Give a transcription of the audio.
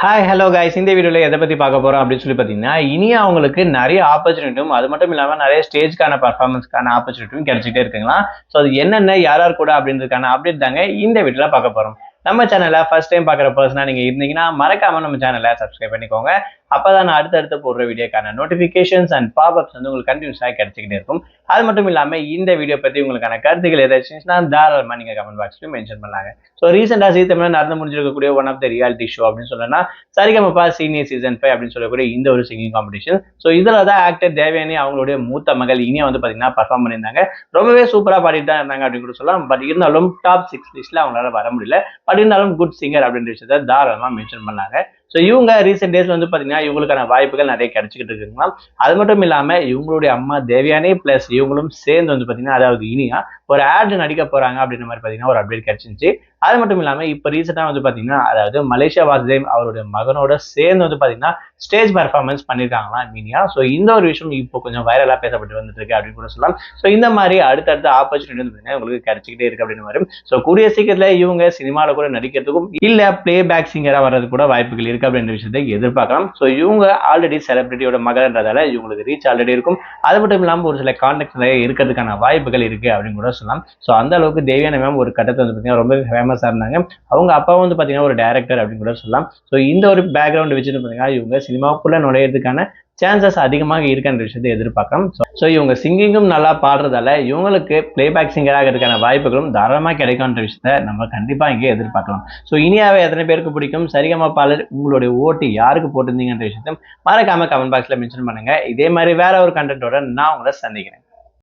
Hi hello guys, இந்த வீடியோவில் எதை பற்றி பார்க்க போகிறோம் அப்படின்னு சொல்லி பார்த்தீங்கன்னா, இனி அவங்களுக்கு நிறைய ஆப்பர்ச்சுனிட்டியும் அது மட்டும் இல்லாமல் நிறைய ஸ்டேஜ்க்கான பர்ஃபார்மன்ஸ்க்கான ஆப்பர்ச்சுனிட்டியும் கிடைச்சிட்டே இருக்குங்களா. ஸோ அது என்னென்ன யார் யார் கூட அப்படின்றதுக்கான அப்டேட் தாங்க இந்த வீடியோவில் பார்க்க போகிறோம். நம்ம சேனலை ஃபர்ஸ்ட் டைம் பார்க்குற பர்சனாக நீங்கள் இருந்தீங்கன்னா மறக்காமல் நம்ம சேனலை சப்ஸ்கிரைப் பண்ணிக்கோங்க. அப்போ தான் நான் அடுத்தடுத்து போடுற வீடியோக்கான நோட்டிஃபிகேஷன்ஸ் அண்ட் பாப்அப்ஸ் வந்து உங்களுக்கு கண்டினியூஸாக கிடைச்சிக்கிட்டே இருக்கும். அது மட்டும் இல்லாமல் இந்த வீடியோ பற்றி உங்களுக்கான கருத்துக்கள் ஏதாச்சுன்னா தாராளமாக நீங்கள் கமெண்ட் பாக்ஸ்லையும் மென்ஷன் பண்ணலாங்க. ஸோ ரீசெண்டாக சீத்தமிழ் நடந்து முடிஞ்சிருக்கக்கூடிய one of the reality show அப்படின்னு சொல்லணும்னா சரிகமபா சீனியர் சீசன் 5 அப்படின்னு சொல்லக்கூடிய இந்த ஒரு சிங்கிங் காம்படிஷன். ஸோ இதில் தான் ஆக்டர் தேவயானி அவங்களுடைய மூத்த மகள் இனியா வந்து பார்த்தீங்கன்னா பர்ஃபார்ம் பண்ணியிருந்தாங்க. ரொம்பவே சூப்பராக பாடிட்டு தான் இருந்தாங்க அப்படின்னு கூட சொல்லலாம். பட் இருந்தாலும் டாப் 6 லிஸ்ட்டில் அவங்களால வர முடியல. பட் இருந்தாலும் குட் சிங்கர் அப்படின்ற விஷயத்த தாராளமாக மென்ஷன் பண்ணாங்க. ஸோ இவங்க ரீசெண்ட் டேஸ்ல வந்து பார்த்தீங்கன்னா இவங்களுக்கான வாய்ப்புகள் நிறைய கிடைச்சிக்கிட்டு இருக்குங்களா. அது மட்டும் இல்லாமல் இவங்களுடைய அம்மா தேவயானி பிளஸ் இவங்களும் சேர்ந்து வந்து பார்த்தீங்கன்னா அதாவது இனியா ஒரு ஆட் நடிக்க போறாங்க அப்படின்ற மாதிரி பார்த்தீங்கன்னா ஒரு அப்டேட் கிடைச்சிருந்துச்சு. அது மட்டும் இல்லாமல் இப்போ ரீசெண்டாக வந்து பார்த்தீங்கன்னா அதாவது மலேசியா வாசுதேவ் அவருடைய மகனோட சேர்ந்து வந்து பார்த்தீங்கன்னா ஸ்டேஜ் பர்ஃபார்மன்ஸ் பண்ணியிருக்காங்களா மீனியா. ஸோ இந்த ஒரு விஷயம் இப்போ கொஞ்சம் வைரலாக பேசப்பட்டு வந்துட்டு இருக்கு அப்படின்னு கூட சொல்லலாம். ஸோ இந்த மாதிரி அடுத்தடுத்த ஆப்பர்ச்சுனிட்டி வந்து பார்த்தீங்கன்னா உங்களுக்கு கிடைச்சிக்கிட்டே இருக்கு அப்படின்னு மாதிரி. ஸோ கூடிய சீக்கிரத்தில் இவங்க சினிமாவில் கூட நடிக்கிறதுக்கும் இல்லை பிளே பேக் சிங்கராக வர்றது கூட வாய்ப்புகள் இருக்கு அப்படின்ற விஷயத்தை எதிர்பார்க்கலாம். ஸோ இவங்க ஆல்ரெடி செலிபிரிட்டியோட மகன்றதால இவங்களுக்கு ரீச் ஆல்ரெடி இருக்கும். அது மட்டும் இல்லாமல் ஒரு சில கான்டாக்ட் இருக்கிறதுக்கான வாய்ப்புகள் இருக்கு அப்படின்னு கூட சொல்லலாம். ஸோ அந்த அளவுக்கு தேவயானி மேம் ஒரு கட்டத்தை வந்து பார்த்தீங்கன்னா ரொம்ப ஃபேமஸாக இருந்தாங்க. அவங்க அப்பாவும் வந்து பார்த்தீங்கன்னா ஒரு டைரக்டர் அப்படின்னு கூட சொல்லலாம். ஸோ இந்த ஒரு பேக்ரவுண்ட் வச்சுட்டு பார்த்தீங்கன்னா இவங்க சினிமாவுக்குள்ள நுழையிறதுக்கான சான்சஸ் அதிகமாக இருக்குன்ற விஷயத்தை எதிர்பார்க்கலாம். ஸோ இவங்க சிங்கிங்கும் நல்லா பாடுறதால இவங்களுக்கு பிளேபேக் சிங்கராக இருக்கான வாய்ப்புகளும் தாராளமாக கிடைக்கும்ன்ற விஷயத்த நம்ம கண்டிப்பாக இங்கே எதிர்பார்க்கலாம். ஸோ இனியாவே எத்தனை பேருக்கு பிடிக்கும், சரிகமபால உங்களுடைய ஓட்டு யாருக்கு போட்டிருந்தீங்கன்ற விஷயத்தையும் மறக்காம கமெண்ட் பாக்ஸ்ல மென்ஷன் பண்ணுங்க. இதே மாதிரி வேற ஒரு கண்டென்ட்டோட நான் உங்களை சந்திக்கிறேன்.